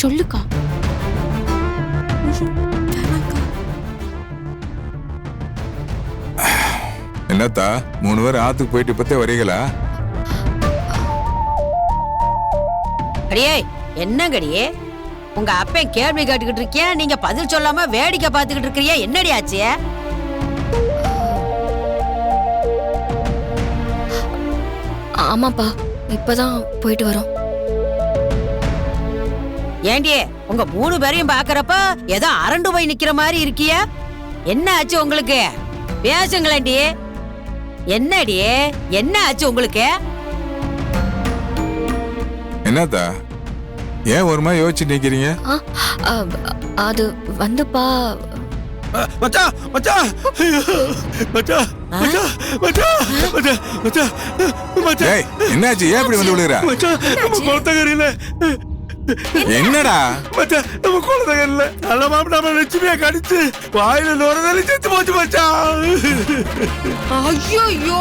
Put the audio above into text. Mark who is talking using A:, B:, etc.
A: சொல்லுக்கா.
B: என்னத்தா 3 பேர் ஆத்துக்கு போயிட்டு இப்பத்தே வரீங்களா?
C: அடியே என்னங்கடியே, உங்க அப்பன் கேள்வி கேட்டுக்கிட்டு இருக்கியா, நீங்க பதில் சொல்லாம வேடிக்கை பார்த்துக்கிட்டு இருக்கிறியா? என்னடி ஆச்சு?
A: ஆமாப்பா, இப்பதான் போயிட்டு வரோம்.
C: ஏண்டியே, உங்க 3 பேரையும் பாக்குறப்ப ஏதோ அரண்டு போய் நிக்கிற மாதிரி இருக்கிய. என்ன ஆச்சு உங்களுக்கு? பேசுங்களேண்டி. என்னடி என்ன ஆச்சு உங்களுக்கு?
B: என்னத்தா ஏன் ஒரு மாதிரி யோசிச்சு நிக்கிறீங்க?
A: அது வந்துப்பா.
D: மச்சான் மச்சான் மச்சான் மச்சான் மச்சான் மச்சான் மச்சான் மச்சான்
B: ஏய் என்னாச்சு? ஏன் இப்படி வந்து விழுறா?
D: மச்சான் நம்ம குளத்தகரியில
B: என்னடா?
D: மச்சான் நம்ம குளத்தகரியில நல்ல மாப்பு நம்ம லட்சுமியை கடிச்சு வாயில நுரதலி செத்து போச்சு மச்சான்.
C: ஐயோ ஐயோ,